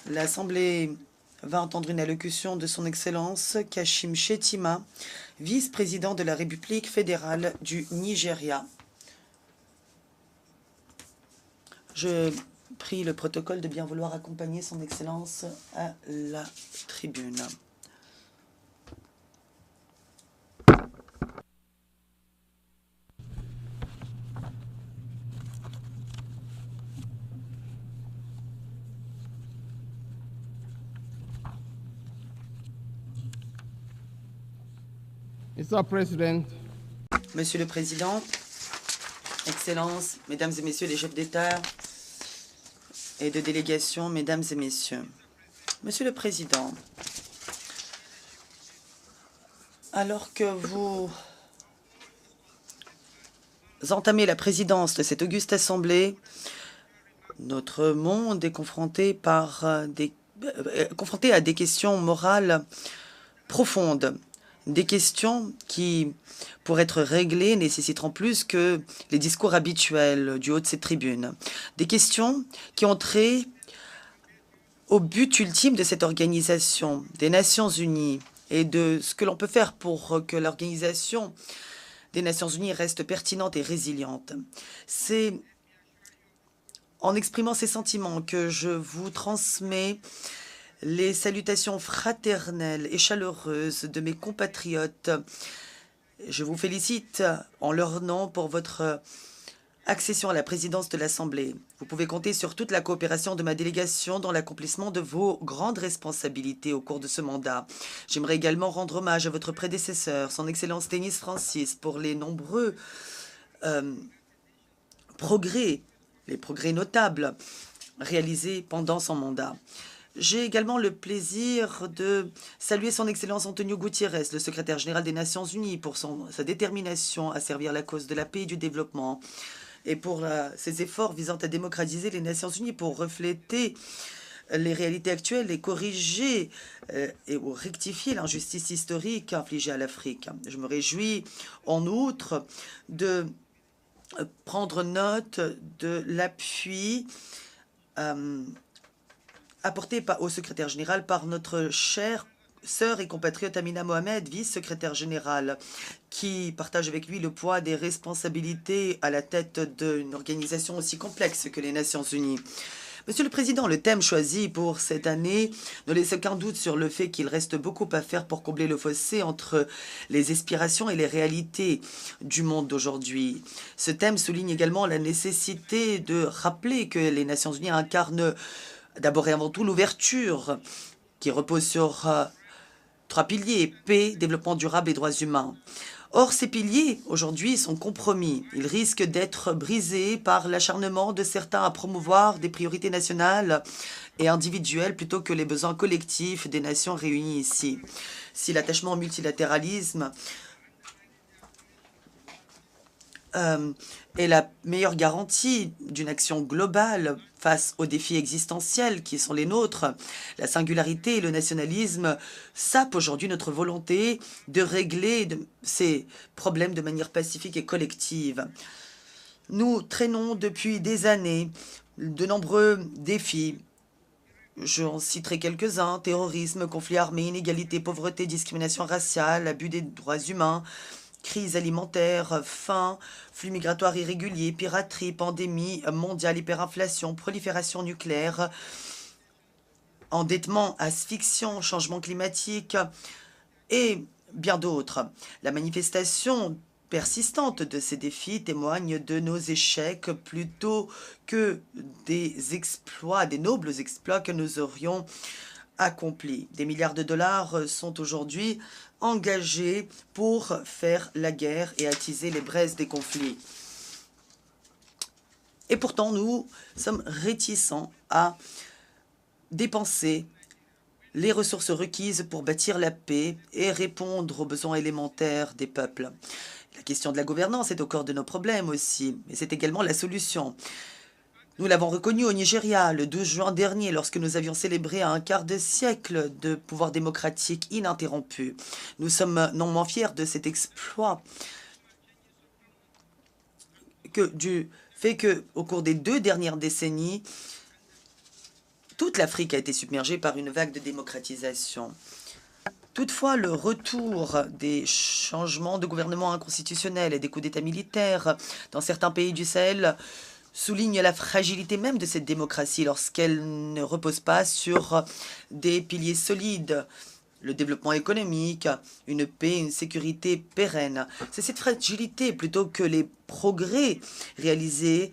L'Assemblée va entendre une allocution de son Excellence Kashim Shettima, vice-président de la République fédérale du Nigeria. Je prie le protocole de bien vouloir accompagner son Excellence à la tribune. Mr. President, Monsieur le Président, Excellences, Mesdames et Messieurs les chefs d'État et de délégation, Mesdames et Messieurs. Monsieur le Président, alors que vous entamez la présidence de cette auguste Assemblée, notre monde est confronté à des questions morales profondes. Des questions qui, pour être réglées, nécessiteront plus que les discours habituels du haut de cette tribune. Des questions qui ont trait au but ultime de cette organisation, des Nations Unies, et de ce que l'on peut faire pour que l'organisation des Nations Unies reste pertinente et résiliente. C'est en exprimant ces sentiments que je vous transmets les salutations fraternelles et chaleureuses de mes compatriotes. Je vous félicite en leur nom pour votre accession à la présidence de l'Assemblée. Vous pouvez compter sur toute la coopération de ma délégation dans l'accomplissement de vos grandes responsabilités au cours de ce mandat. J'aimerais également rendre hommage à votre prédécesseur, son Excellence Denis Francis, pour les nombreux progrès notables réalisés pendant son mandat. J'ai également le plaisir de saluer son Excellence Antonio Gutiérrez, le secrétaire général des Nations Unies, pour sa détermination à servir la cause de la paix et du développement et pour ses efforts visant à démocratiser les Nations Unies pour refléter les réalités actuelles et corriger ou rectifier l'injustice historique infligée à l'Afrique. Je me réjouis en outre de prendre note de l'appui apporté au secrétaire général par notre chère sœur et compatriote Amina Mohamed, vice-secrétaire générale, qui partage avec lui le poids des responsabilités à la tête d'une organisation aussi complexe que les Nations Unies. Monsieur le Président, le thème choisi pour cette année ne laisse aucun doute sur le fait qu'il reste beaucoup à faire pour combler le fossé entre les aspirations et les réalités du monde d'aujourd'hui. Ce thème souligne également la nécessité de rappeler que les Nations Unies incarnent d'abord et avant tout l'ouverture qui repose sur trois piliers, paix, développement durable et droits humains. Or, ces piliers, aujourd'hui, sont compromis. Ils risquent d'être brisés par l'acharnement de certains à promouvoir des priorités nationales et individuelles plutôt que les besoins collectifs des nations réunies ici. Si l'attachement au multilatéralisme est la meilleure garantie d'une action globale face aux défis existentiels qui sont les nôtres, la singularité et le nationalisme sapent aujourd'hui notre volonté de régler ces problèmes de manière pacifique et collective. Nous traînons depuis des années de nombreux défis. J'en citerai quelques-uns: terrorisme, conflits armés, inégalité, pauvreté, discrimination raciale, abus des droits humains, crise alimentaire, faim, flux migratoires irréguliers, piraterie, pandémie mondiale, hyperinflation, prolifération nucléaire, endettement, asphyxion, changement climatique et bien d'autres. La manifestation persistante de ces défis témoigne de nos échecs plutôt que des exploits, des nobles exploits que nous aurions accomplis. Des milliards de dollars sont aujourd'hui engagés pour faire la guerre et attiser les braises des conflits. Et pourtant, nous sommes réticents à dépenser les ressources requises pour bâtir la paix et répondre aux besoins élémentaires des peuples. La question de la gouvernance est au cœur de nos problèmes aussi, mais c'est également la solution. Nous l'avons reconnu au Nigeria le 12 juin dernier lorsque nous avions célébré un quart de siècle de pouvoir démocratique ininterrompu. Nous sommes non moins fiers de cet exploit que du fait qu'au cours des 2 dernières décennies, toute l'Afrique a été submergée par une vague de démocratisation. Toutefois, le retour des changements de gouvernement inconstitutionnels et des coups d'État militaires dans certains pays du Sahel souligne la fragilité même de cette démocratie lorsqu'elle ne repose pas sur des piliers solides. Le développement économique, une paix, une sécurité pérenne. C'est cette fragilité plutôt que les progrès réalisés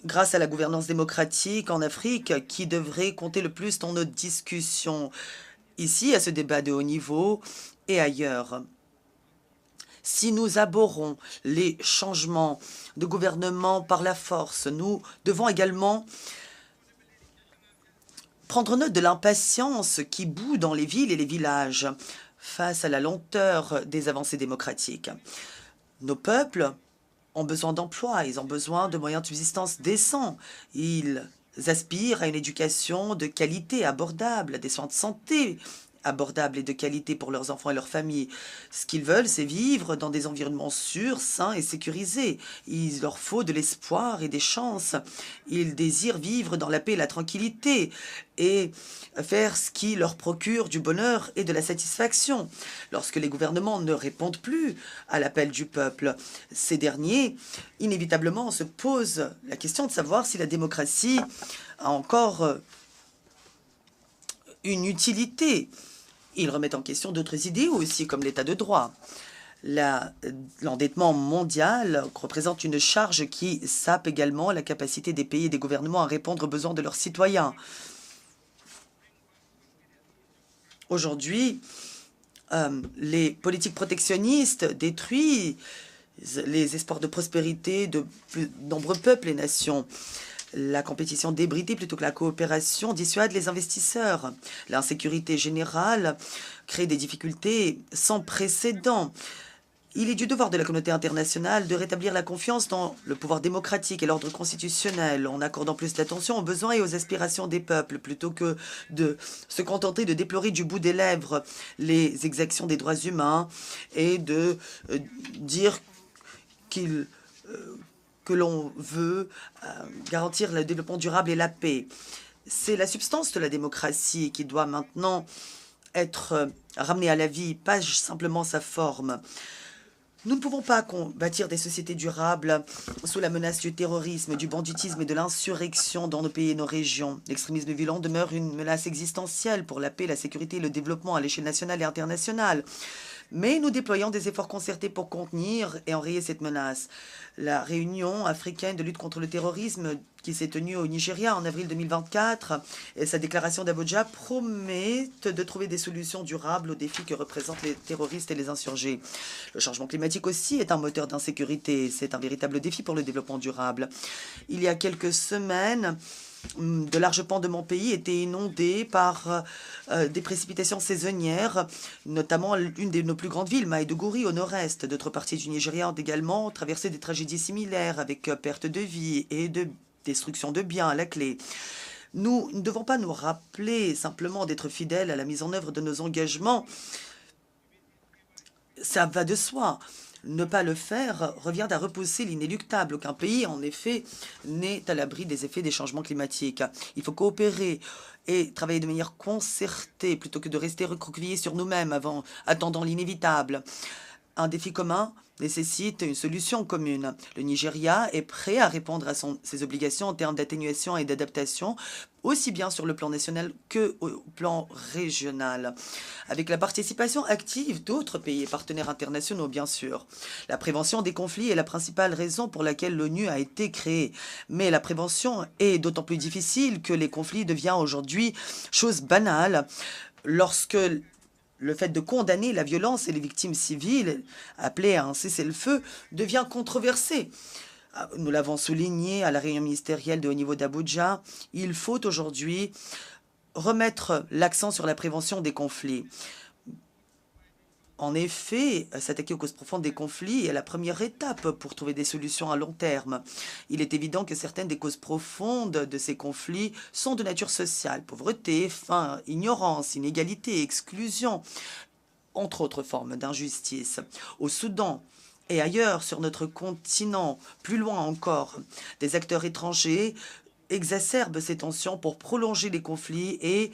grâce à la gouvernance démocratique en Afrique qui devrait compter le plus dans notre discussion ici, à ce débat de haut niveau et ailleurs. Si nous abhorrons les changements de gouvernement par la force, nous devons également prendre note de l'impatience qui bout dans les villes et les villages face à la lenteur des avancées démocratiques. Nos peuples ont besoin d'emploi, ils ont besoin de moyens de subsistance décents. Ils aspirent à une éducation de qualité abordable, à des soins de santé abordables et de qualité pour leurs enfants et leurs familles. Ce qu'ils veulent, c'est vivre dans des environnements sûrs, sains et sécurisés. Il leur faut de l'espoir et des chances. Ils désirent vivre dans la paix et la tranquillité et faire ce qui leur procure du bonheur et de la satisfaction. Lorsque les gouvernements ne répondent plus à l'appel du peuple, ces derniers, inévitablement, se posent la question de savoir si la démocratie a encore une utilité. Ils remettent en question d'autres idées aussi, comme l'état de droit. L'endettement mondial représente une charge qui sape également la capacité des pays et des gouvernements à répondre aux besoins de leurs citoyens. Aujourd'hui, les politiques protectionnistes détruisent les espoirs de prospérité de nombreux peuples et nations. La compétition débridée plutôt que la coopération dissuade les investisseurs. L'insécurité générale crée des difficultés sans précédent. Il est du devoir de la communauté internationale de rétablir la confiance dans le pouvoir démocratique et l'ordre constitutionnel en accordant plus d'attention aux besoins et aux aspirations des peuples plutôt que de se contenter de déplorer du bout des lèvres les exactions des droits humains et de dire que l'on veut garantir le développement durable et la paix. C'est la substance de la démocratie qui doit maintenant être ramenée à la vie, pas simplement sa forme. Nous ne pouvons pas bâtir des sociétés durables sous la menace du terrorisme, du banditisme et de l'insurrection dans nos pays et nos régions. L'extrémisme violent demeure une menace existentielle pour la paix, la sécurité et le développement à l'échelle nationale et internationale. Mais nous déployons des efforts concertés pour contenir et enrayer cette menace. La réunion africaine de lutte contre le terrorisme qui s'est tenue au Nigeria en avril 2024 et sa déclaration d'Abuja promettent de trouver des solutions durables aux défis que représentent les terroristes et les insurgés. Le changement climatique aussi est un moteur d'insécurité. C'est un véritable défi pour le développement durable. Il y a quelques semaines, de larges pans de mon pays étaient inondés par des précipitations saisonnières, notamment l'une de nos plus grandes villes, Maïdougouri, au nord-est. D'autres parties du Nigeria ont également traversé des tragédies similaires avec perte de vie et de destruction de biens à la clé. Nous ne devons pas nous rappeler simplement d'être fidèles à la mise en œuvre de nos engagements. Ça va de soi. Ne pas le faire revient à repousser l'inéluctable. Aucun pays, en effet, n'est à l'abri des effets des changements climatiques. Il faut coopérer et travailler de manière concertée plutôt que de rester recroquevillés sur nous-mêmes attendant l'inévitable. Un défi commun nécessite une solution commune. Le Nigeria est prêt à répondre à ses obligations en termes d'atténuation et d'adaptation, aussi bien sur le plan national que au plan régional, avec la participation active d'autres pays et partenaires internationaux, bien sûr. La prévention des conflits est la principale raison pour laquelle l'ONU a été créée. Mais la prévention est d'autant plus difficile que les conflits deviennent aujourd'hui chose banale lorsque le fait de condamner la violence et les victimes civiles, appelées à un cessez-le-feu, devient controversé. Nous l'avons souligné à la réunion ministérielle de haut niveau d'Abuja, il faut aujourd'hui remettre l'accent sur la prévention des conflits. En effet, s'attaquer aux causes profondes des conflits est la première étape pour trouver des solutions à long terme. Il est évident que certaines des causes profondes de ces conflits sont de nature sociale, pauvreté, faim, ignorance, inégalité, exclusion, entre autres formes d'injustice. Au Soudan et ailleurs sur notre continent, plus loin encore, des acteurs étrangers exacerbe ces tensions pour prolonger les conflits et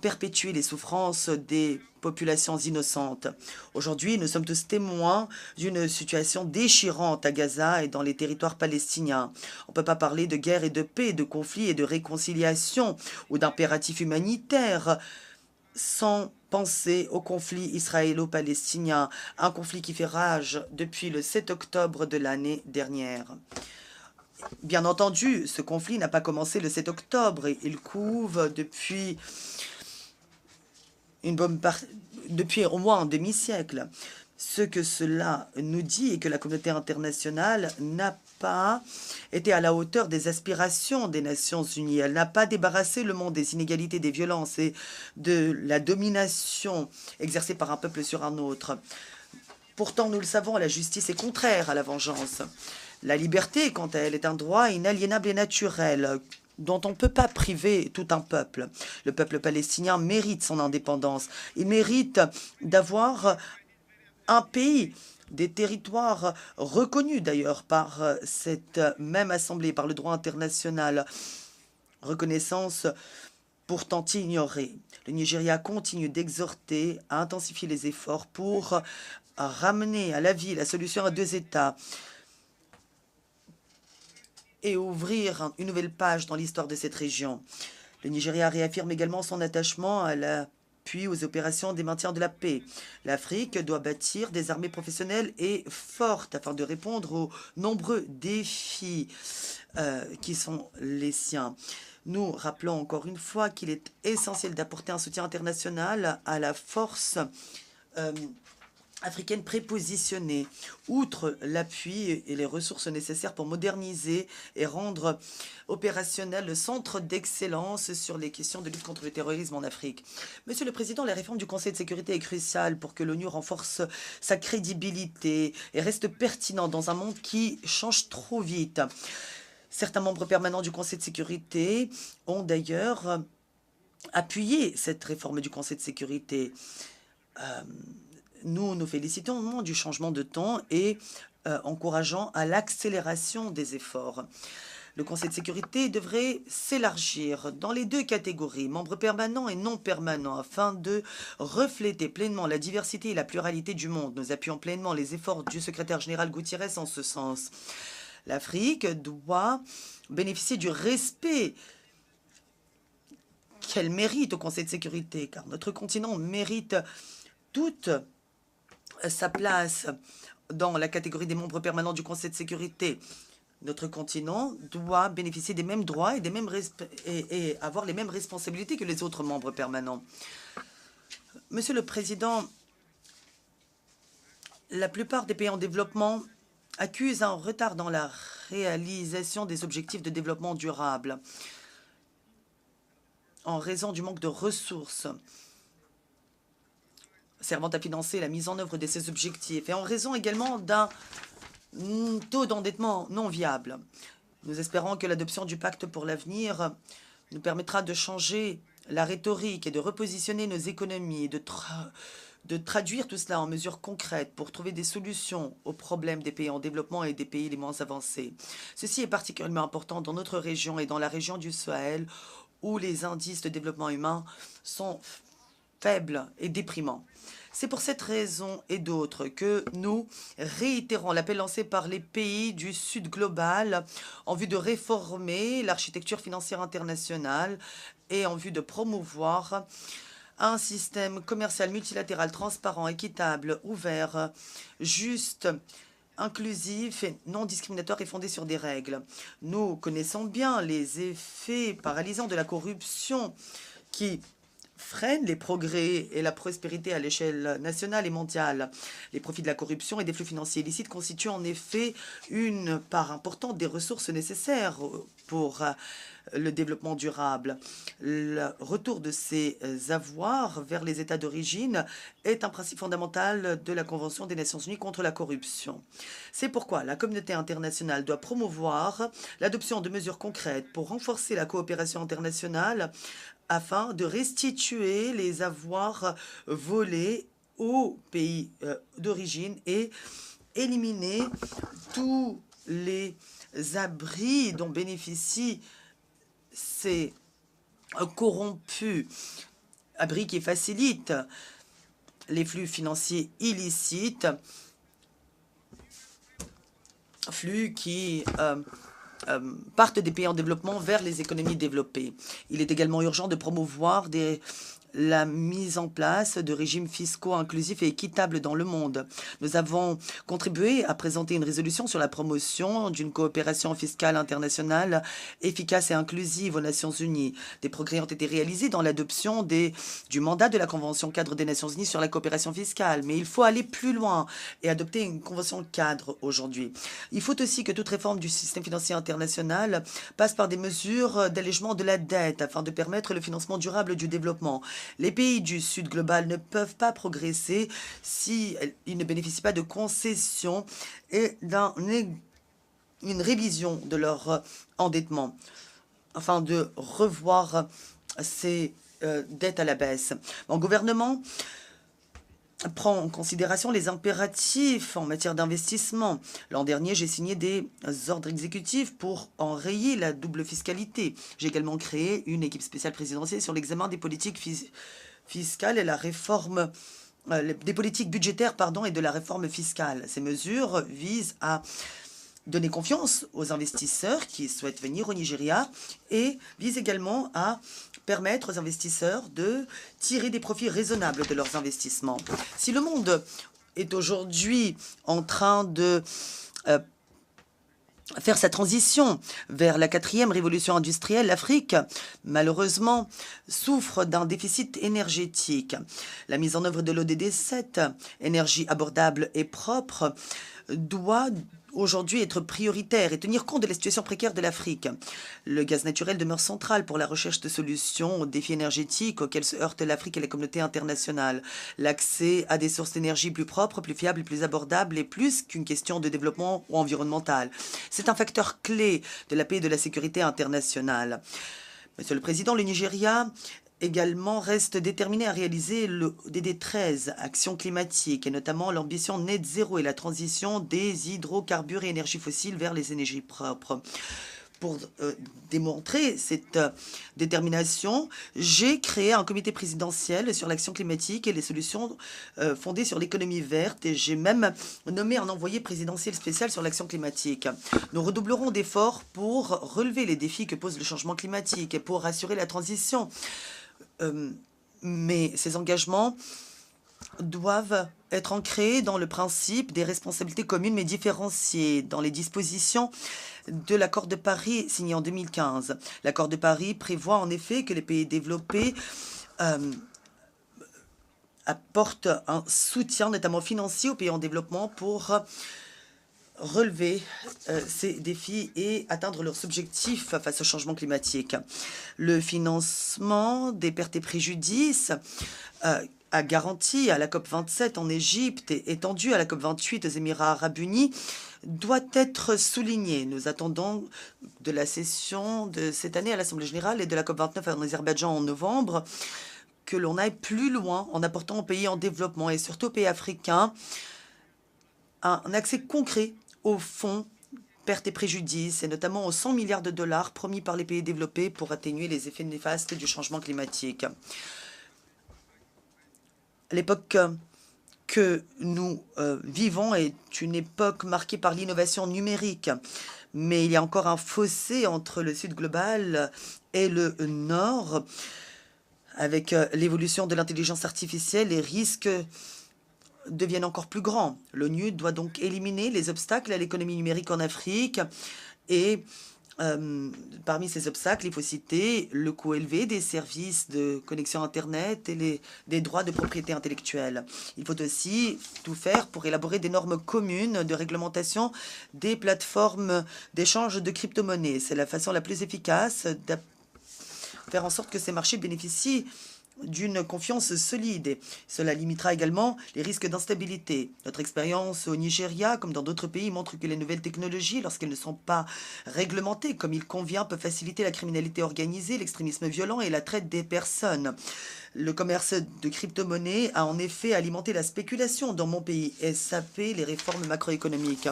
perpétuer les souffrances des populations innocentes. Aujourd'hui, nous sommes tous témoins d'une situation déchirante à Gaza et dans les territoires palestiniens. On ne peut pas parler de guerre et de paix, de conflit et de réconciliation ou d'impératif humanitaire sans penser au conflit israélo-palestinien, un conflit qui fait rage depuis le 7 octobre de l'année dernière. Bien entendu, ce conflit n'a pas commencé le 7 octobre, il couve depuis depuis au moins un demi-siècle. Ce que cela nous dit est que la communauté internationale n'a pas été à la hauteur des aspirations des Nations Unies. Elle n'a pas débarrassé le monde des inégalités, des violences et de la domination exercée par un peuple sur un autre. Pourtant, nous le savons, la justice est contraire à la vengeance. La liberté, quant à elle, est un droit inaliénable et naturel dont on ne peut pas priver tout un peuple. Le peuple palestinien mérite son indépendance. Il mérite d'avoir un pays, des territoires reconnus d'ailleurs par cette même assemblée, par le droit international. Reconnaissance pourtant ignorée. Le Nigeria continue d'exhorter à intensifier les efforts pour ramener à la vie la solution à deux États et ouvrir une nouvelle page dans l'histoire de cette région. Le Nigeria réaffirme également son attachement à l'appui aux opérations des maintiens de la paix. L'Afrique doit bâtir des armées professionnelles et fortes afin de répondre aux nombreux défis qui sont les siens. Nous rappelons encore une fois qu'il est essentiel d'apporter un soutien international à la force africaine prépositionnée, outre l'appui et les ressources nécessaires pour moderniser et rendre opérationnel le centre d'excellence sur les questions de lutte contre le terrorisme en Afrique. Monsieur le Président, la réforme du Conseil de sécurité est cruciale pour que l'ONU renforce sa crédibilité et reste pertinent dans un monde qui change trop vite. Certains membres permanents du Conseil de sécurité ont d'ailleurs appuyé cette réforme du Conseil de sécurité. Nous nous félicitons du changement de temps et encourageant à l'accélération des efforts. Le Conseil de sécurité devrait s'élargir dans les deux catégories, membres permanents et non permanents, afin de refléter pleinement la diversité et la pluralité du monde. Nous appuyons pleinement les efforts du secrétaire général Guterres en ce sens. L'Afrique doit bénéficier du respect qu'elle mérite au Conseil de sécurité, car notre continent mérite toute sa place dans la catégorie des membres permanents du Conseil de sécurité. Notre continent doit bénéficier des mêmes droits et, et avoir les mêmes responsabilités que les autres membres permanents. Monsieur le Président, la plupart des pays en développement accusent un retard dans la réalisation des objectifs de développement durable en raison du manque de ressources servant à financer la mise en œuvre de ces objectifs et en raison également d'un taux d'endettement non viable. Nous espérons que l'adoption du pacte pour l'avenir nous permettra de changer la rhétorique et de repositionner nos économies, de traduire tout cela en mesures concrètes pour trouver des solutions aux problèmes des pays en développement et des pays les moins avancés. Ceci est particulièrement important dans notre région et dans la région du Sahel, où les indices de développement humain sont faibles et déprimants. C'est pour cette raison et d'autres que nous réitérons l'appel lancé par les pays du Sud global en vue de réformer l'architecture financière internationale et en vue de promouvoir un système commercial multilatéral transparent, équitable, ouvert, juste, inclusif et non discriminatoire et fondé sur des règles. Nous connaissons bien les effets paralysants de la corruption qui freinent les progrès et la prospérité à l'échelle nationale et mondiale. Les profits de la corruption et des flux financiers illicites constituent en effet une part importante des ressources nécessaires pour le développement durable. Le retour de ces avoirs vers les États d'origine est un principe fondamental de la Convention des Nations Unies contre la corruption. C'est pourquoi la communauté internationale doit promouvoir l'adoption de mesures concrètes pour renforcer la coopération internationale afin de restituer les avoirs volés aux pays d'origine et éliminer tous les abris dont bénéficient accès corrompu abrique et facilite les flux financiers illicites, flux qui partent des pays en développement vers les économies développées. Il est également urgent de promouvoir la mise en place de régimes fiscaux inclusifs et équitables dans le monde. Nous avons contribué à présenter une résolution sur la promotion d'une coopération fiscale internationale efficace et inclusive aux Nations Unies. Des progrès ont été réalisés dans l'adoption du mandat de la Convention cadre des Nations Unies sur la coopération fiscale, mais il faut aller plus loin et adopter une convention cadre aujourd'hui. Il faut aussi que toute réforme du système financier international passe par des mesures d'allègement de la dette afin de permettre le financement durable du développement. Les pays du Sud global ne peuvent pas progresser s'ils ne bénéficient pas de concessions et d'une révision de leur endettement afin de revoir ces dettes à la baisse. Mon gouvernement prend en considération les impératifs en matière d'investissement. L'an dernier, j'ai signé des ordres exécutifs pour enrayer la double fiscalité. J'ai également créé une équipe spéciale présidentielle sur l'examen des politiques fiscales et la réforme des politiques budgétaires et de la réforme fiscale. Ces mesures visent à donner confiance aux investisseurs qui souhaitent venir au Nigeria et visent également à permettre aux investisseurs de tirer des profits raisonnables de leurs investissements. Si le monde est aujourd'hui en train de faire sa transition vers la 4e révolution industrielle, l'Afrique, malheureusement, souffre d'un déficit énergétique. La mise en œuvre de l'ODD 7, énergie abordable et propre, doit aujourd'hui être prioritaire et tenir compte de la situation précaire de l'Afrique. Le gaz naturel demeure central pour la recherche de solutions aux défis énergétiques auxquels se heurtent l'Afrique et la communauté internationale. L'accès à des sources d'énergie plus propres, plus fiables et plus abordables est plus qu'une question de développement ou environnemental. C'est un facteur clé de la paix et de la sécurité internationale. Monsieur le Président, le Nigeria également reste déterminé à réaliser le DD 13, action climatique, et notamment l'ambition net zéro et la transition des hydrocarbures et énergies fossiles vers les énergies propres. Pour démontrer cette détermination, j'ai créé un comité présidentiel sur l'action climatique et les solutions fondées sur l'économie verte, et j'ai même nommé un envoyé présidentiel spécial sur l'action climatique. Nous redoublerons d'efforts pour relever les défis que pose le changement climatique et pour assurer la transition. Mais ces engagements doivent être ancrés dans le principe des responsabilités communes mais différenciées dans les dispositions de l'accord de Paris signé en 2015. L'accord de Paris prévoit en effet que les pays développés apportent un soutien notamment financier aux pays en développement pour relever ces défis et atteindre leurs objectifs face au changement climatique. Le financement des pertes et préjudices a garanti à la COP27 en Égypte et étendu à la COP28 aux Émirats arabes unis doit être souligné. Nous attendons de la session de cette année à l'Assemblée générale et de la COP29 en Azerbaïdjan en novembre que l'on aille plus loin en apportant aux pays en développement et surtout aux pays africains un accès concret aux fonds pertes et préjudices, et notamment aux 100 milliards de dollars promis par les pays développés pour atténuer les effets néfastes du changement climatique. L'époque que nous vivons est une époque marquée par l'innovation numérique, mais il y a encore un fossé entre le Sud global et le Nord. Avec l'évolution de l'intelligence artificielle, les risques deviennent encore plus grands. L'ONU doit donc éliminer les obstacles à l'économie numérique en Afrique et parmi ces obstacles, il faut citer le coût élevé des services de connexion Internet et des droits de propriété intellectuelle. Il faut aussi tout faire pour élaborer des normes communes de réglementation des plateformes d'échange de crypto-monnaies. C'est la façon la plus efficace de faire en sorte que ces marchés bénéficient d'une confiance solide. Et cela limitera également les risques d'instabilité. Notre expérience au Nigeria, comme dans d'autres pays, montre que les nouvelles technologies, lorsqu'elles ne sont pas réglementées comme il convient, peuvent faciliter la criminalité organisée, l'extrémisme violent et la traite des personnes. Le commerce de crypto-monnaies a en effet alimenté la spéculation dans mon pays et sapé les réformes macroéconomiques.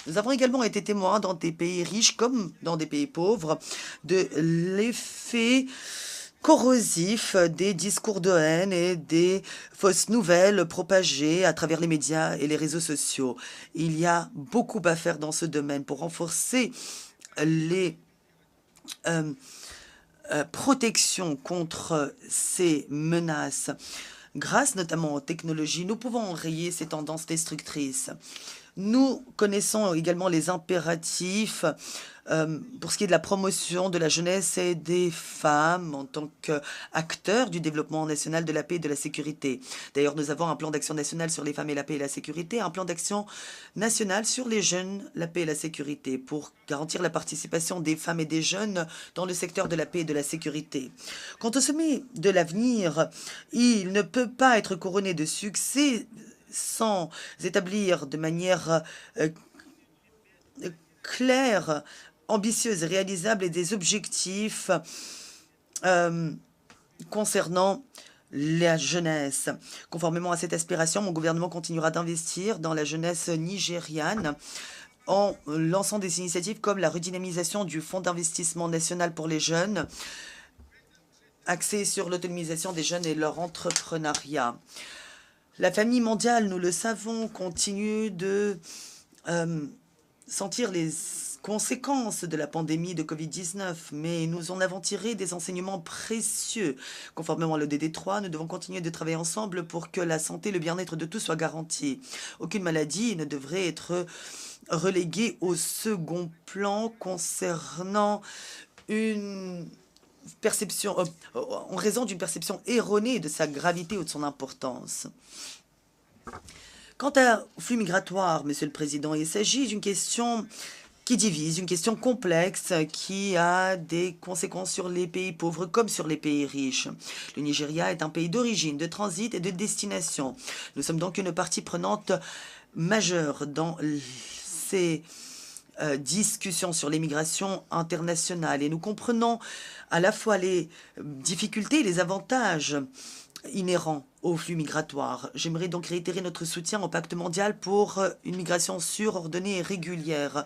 Nous avons également été témoins dans des pays riches comme dans des pays pauvres de l'effet corrosif des discours de haine et des fausses nouvelles propagées à travers les médias et les réseaux sociaux. Il y a beaucoup à faire dans ce domaine pour renforcer les protections contre ces menaces. Grâce notamment aux technologies, nous pouvons enrayer ces tendances destructrices. Nous connaissons également les impératifs pour ce qui est de la promotion de la jeunesse et des femmes en tant qu'acteurs du développement national de la paix et de la sécurité. D'ailleurs, nous avons un plan d'action national sur les femmes et la paix et la sécurité, un plan d'action national sur les jeunes, la paix et la sécurité, pour garantir la participation des femmes et des jeunes dans le secteur de la paix et de la sécurité. Quant au sommet de l'avenir, il ne peut pas être couronné de succès sans établir de manière claire, ambitieuse et réalisable des objectifs concernant la jeunesse. Conformément à cette aspiration, mon gouvernement continuera d'investir dans la jeunesse nigériane en lançant des initiatives comme la redynamisation du Fonds d'investissement national pour les jeunes, axé sur l'autonomisation des jeunes et leur entrepreneuriat. La famille mondiale, nous le savons, continue de sentir les conséquences de la pandémie de Covid-19, mais nous en avons tiré des enseignements précieux. Conformément à l'ODD 3, nous devons continuer de travailler ensemble pour que la santé et le bien-être de tous soient garantis. Aucune maladie ne devrait être reléguée au second plan concernant une perception, en raison d'une perception erronée de sa gravité ou de son importance. Quant au flux migratoire, Monsieur le Président, il s'agit d'une question qui divise, une question complexe qui a des conséquences sur les pays pauvres comme sur les pays riches. Le Nigeria est un pays d'origine, de transit et de destination. Nous sommes donc une partie prenante majeure dans ces discussions sur l'immigration internationale et nous comprenons à la fois les difficultés et les avantages inhérents au flux migratoire. J'aimerais donc réitérer notre soutien au pacte mondial pour une migration sûre, ordonnée et régulière.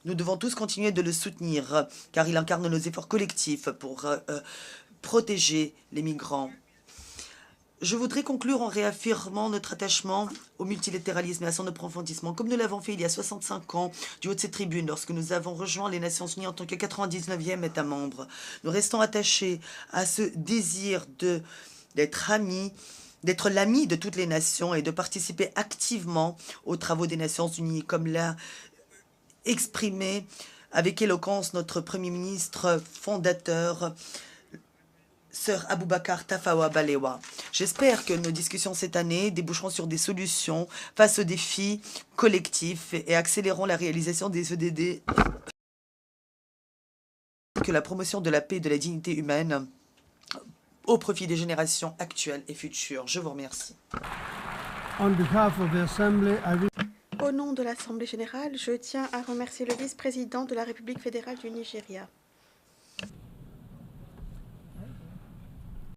Nous devons tous continuer de le soutenir car il incarne nos efforts collectifs pour protéger les migrants. Je voudrais conclure en réaffirmant notre attachement au multilatéralisme et à son approfondissement, comme nous l'avons fait il y a 65 ans du haut de cette tribune, lorsque nous avons rejoint les Nations Unies en tant que 99e État membre. Nous restons attachés à ce désir d'être amis, d'être l'ami de toutes les nations et de participer activement aux travaux des Nations Unies, comme l'a exprimé avec éloquence notre Premier ministre fondateur, Sir Aboubakar Tafawa Balewa. J'espère que nos discussions cette année déboucheront sur des solutions face aux défis collectifs et accéléreront la réalisation des EDD que la promotion de la paix et de la dignité humaine au profit des générations actuelles et futures. Je vous remercie. Au nom de l'Assemblée générale, je tiens à remercier le vice-président de la République fédérale du Nigeria.